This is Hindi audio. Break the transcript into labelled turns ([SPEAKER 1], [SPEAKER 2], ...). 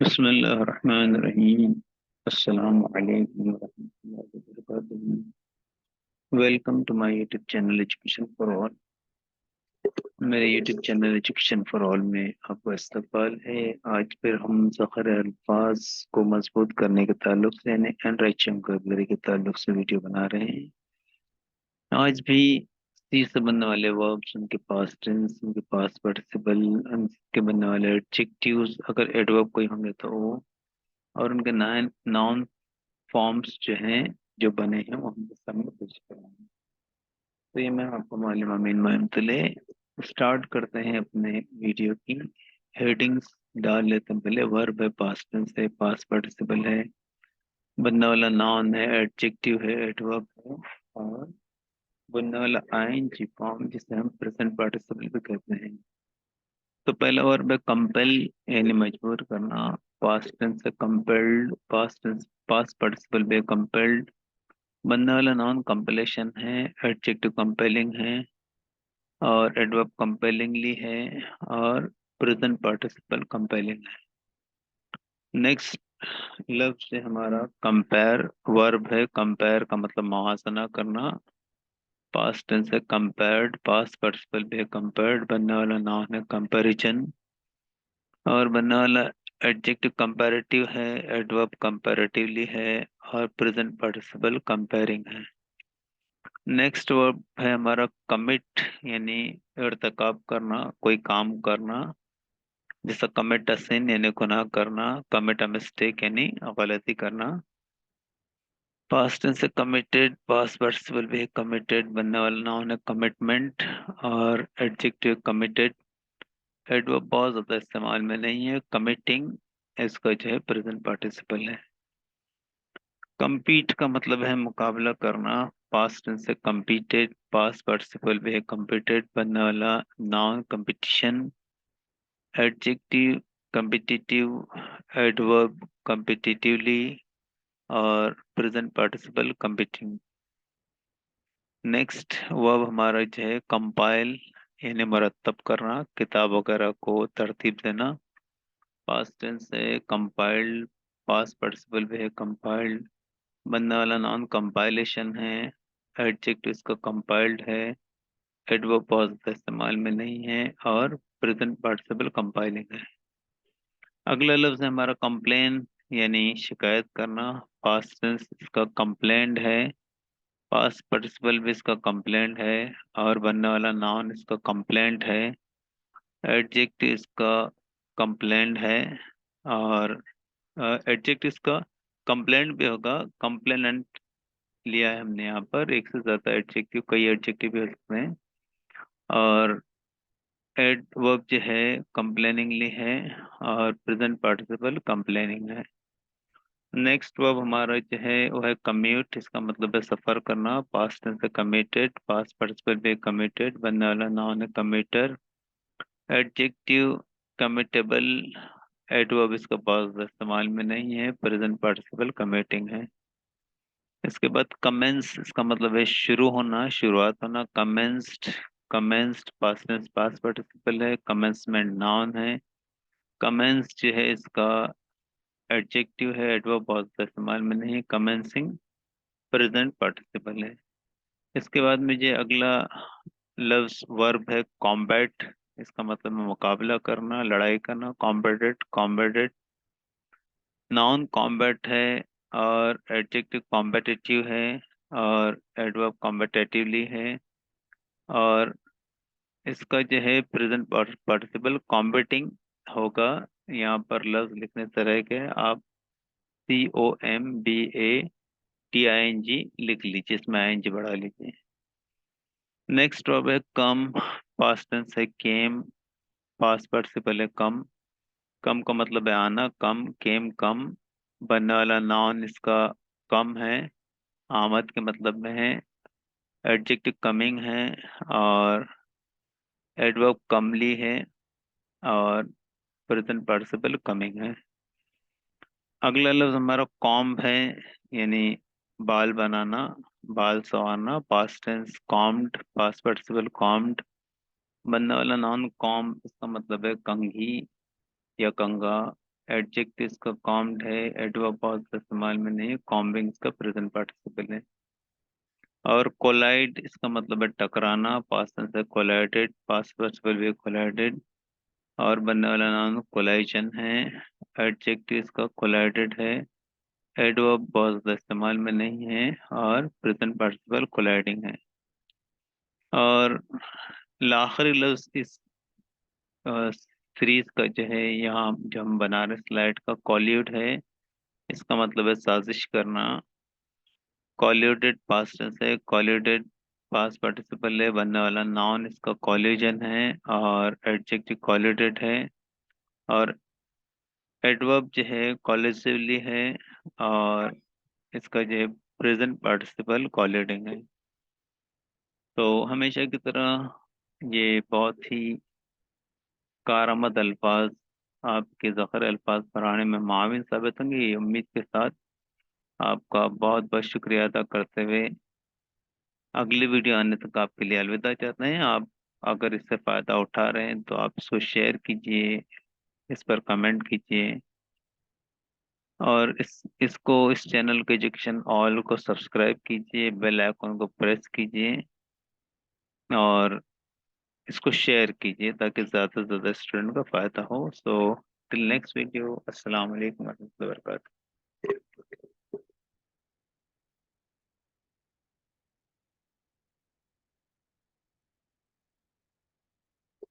[SPEAKER 1] बिस्मिल्लाहिर्रहमानिर्रहीम। अस्सलामु अलैकुम वरहमतुल्लाहि वबरकातुहू। Welcome to my YouTube channel education for all. मेरे YouTube channel education for all में आपका इस्तकबाल है। आज फिर हम ज़ख़ीर अल्फाज को मजबूत करने के ताल्लुक से यानी एनरिचिंग वोकैबुलरी के ताल्लुक से वीडियो बना रहे हैं। आज भी सी से बनने वाले वर्ब्स, उनके पास्ट टेंस, उनके पास्ट पार्टिसिपल, उनके बनने वाले एडजेक्टिव्स, अगर एडवर्ब कोई होंगे तो वो, और उनके नाउन फॉर्म्स जो हैं, जो बने हैं, वो हम सामने पेश करेंगे। तो ये मैं आपको मालूम अमीन मामतले स्टार्ट करते हैं अपने वीडियो की। हेडिंग्स डाल लेते हैं। पहले वर्ब है, पास्ट टेंस है, पास्ट पार्टिसिपल है, बनने वाला नाउन है, एडजेक्टिव है, एडवर्ब है, और बनने वाला आईएनजी फॉर्म जिसे हम प्रेजेंट पार्टिसिपल भी कहते हैं। तो पहला वर्ब है कंपेल, यानी मजबूर करना। पास्ट टेंस है compelled, past tense past participle भी कंपेल्ड। बनने वाला नाउन कंपेलेशन है, एडजेक्टिव कंपेलिंग है, और एडवर्ब कंपेलिंगली है, और प्रेजेंट पार्टिसिपल कंपेलिंग है। नेक्स्ट लफ्ज है हमारा कंपेयर। वर्ब है कंपेयर, का मतलब मुहासना करना। पास्ट टेंस है कंपेयर्ड, पास्ट पार्टिसिपल भी है कंपेयर्ड। बनने वाला नाउन है कंपैरिजन, और बनने वाला एडजेक्टिव कंपैरेटिव है, एडवर्ब कंपैरेटिवली है, और प्रेजेंट पार्टिसिपल कंपेयरिंग है। नेक्स्ट वर्ब है हमारा कमिट, यानी इर्तिकाब करना, कोई काम करना। जैसा कमिट अ सिन यानी गुनाह करना, कमिट अ मिस्टेक यानी गलती करना। पास्ट टेंस से कमिटेड, पास्ट पार्टिसिपल भी है कमिटेड। बनने वाला नाउन है कमिटमेंट, और एडजेक्टिव कमिटेड। एडवर्ब बहुत ज्यादा इस्तेमाल में नहीं है। कमिटिंग इसका जो है प्रेजेंट पार्टिसिपल है। compete का मतलब है मुकाबला करना। पास्ट टेंस से competed, पास्ट पार्टिसिपल भी है competed। बनने वाला noun competition, adjective competitive, adverb competitively, और present participle competing। Next verb हमारा जो है कंपाइल, यानी मुरतब करना, किताब वगैरह को तरतीब देना। पास्ट टेंस से कंपाइल्ड, पास्ट पार्टिसिपल भी है कंपाइल्ड। बनने वाला नाउन कंपाइलेशन है, एडजेक्टिव इसका कंपाइल्ड है, एडवर्ब बहुत ज्यादा इस्तेमाल में नहीं है, और प्रेजेंट पार्टिसिपल कंपाइलिंग है। अगला लफ्ज है हमारा कंप्लेन, यानी शिकायत करना। पास्ट टेंस इसका कंप्लेंड है, पास्ट पार्टिसिपल भी इसका कंप्लेंट है, और बनने वाला नाउन इसका कंप्लेंट है, एडजेक्टिव इसका कंप्लेंट है, और एडजेक्टिव इसका कंप्लेंट भी होगा। कंप्लेनेंट लिया है हमने यहाँ पर, एक से ज्यादा एडजेक्टिव, कई एडजेक्टिव भी हो सकते हैं। और एडवर्ब जो है कंप्लेनिंगली है, और प्रेजेंट पार्टिसिपल कंप्लेनिंग है। नेक्स्ट वर्ब हमारा जो है वो है कम्यूट, इसका मतलब है सफर करना। पास्ट टेंस है कमिटेड, पास्ट पार्टिसिपल भी कमिटेड। बनने वाला नाउन है कमिटर, एडजेक्टिव कमिटेबल, एडवर्ब इसका बहुत ज्यादा इस्तेमाल में नहीं है, प्रेजेंट पार्टिसिपल कमिटिंग है। इसके बाद कमेंस, इसका मतलब है शुरू होना, शुरुआत होना। Commenced, commenced past tense past participle है, कमेंसमेंट नाउन है। कमेंस जो है इसका एडजेक्टिव है, एडवर्ब बहुत ज्यादा इस्तेमाल में नहीं है। कमेंसिंग प्रेजेंट पार्टिसिपल है। इसके बाद मुझे अगला लफ्ज वर्ब है कॉम्बैट, इसका मतलब है मुकाबला करना, लड़ाई करना। कॉम्बैटेड, कॉम्बैटेड नाउन कॉम्बैट है, और एडजेक्टिव कॉम्पिटिटिव है, और एडवर्ब कॉम्पिटेटिवली है, और इसका जो है प्रेजेंट पार्टिसिपल कॉम्पिटिंग होगा। यहाँ पर लफ्ज लिखने तरह के आप COMBATING लिख लीजिए, इसमें ING बढ़ा लीजिए। नेक्स्ट वर्ब है कम, पास्ट टेंस है केम, पास्ट पार्टिसिपल है कम। कम का मतलब है आना, कम केम कम। बनने वाला नाउन इसका कम है, आमद के मतलब में है, एडजेक्टिव कमिंग है, और एडवर्ब कमली है, और प्रेजेंट पार्टिसिपल कमिंग है। अगला लफ्ज हमारा कॉम्ब है, यानी बाल बनाना, बाल संवारना। Past tense combed, past participle combed. बनने वाला नाउन कॉम्ब, इसका मतलब है कंघी, या कंघा। एडजेक्टिव इसका कॉम्ड है, एडवर्ब बहुत इस्तेमाल में नहीं है, कॉम्बिंग इसका प्रेजेंट पार्टिसिपल है। और कोलाइड इसका मतलब है टकराना, पास्ट टेंस है कोलाइडेड, पास्ट पार्टिसिपल भी कोलाइडेड, और बनने वाला नाउन कोलाइजन है। एडजेक्टिव इसका कोलाइडेड है, एडवर्ब बहुत ज़्यादा इस्तेमाल में नहीं है, और प्रेजेंट पार्टिसिपल कोलाइडिंग है। और आखिरी लफ्ज इस सीरीज का जो है, यहाँ जो हम बना रहे स्लाइड का, कॉल्यूड है। इसका मतलब है साजिश करना। कॉल्यूडेड पास्ट टेंस है, कॉल्यूडेड पास्ट पार्टिसिपल है, बनने वाला नाउन इसका कॉल्यूजन है, और एडजेक्टिव कॉल्यूडेड है। और एडवर्ब जो है कॉलेजिवली है, और इसका जो है प्रेजेंट पार्टिसिपल कॉल्यूडिंग है। तो हमेशा की तरह ये बहुत ही कारआमद अल्फाज, आपके ज़ख़र अल्फाज पढ़ाने में माविन साबित होंगे, ये उम्मीद के साथ आपका बहुत बहुत शुक्रिया अदा करते हुए अगली वीडियो आने तक आपके लिए अलविदा चाहते हैं। आप अगर इससे फ़ायदा उठा रहे हैं तो आप इसको शेयर कीजिए, इस पर कमेंट कीजिए, और इस चैनल के एजुकेशन ऑल को सब्सक्राइब कीजिए, बेल आइकन को प्रेस कीजिए, और इसको शेयर कीजिए ताकि ज़्यादा से ज़्यादा स्टूडेंट का फ़ायदा हो। सो टिल नेक्स्ट वीडियो, अस्सलाम वालेकुम warahmatullahi wabarakatuh।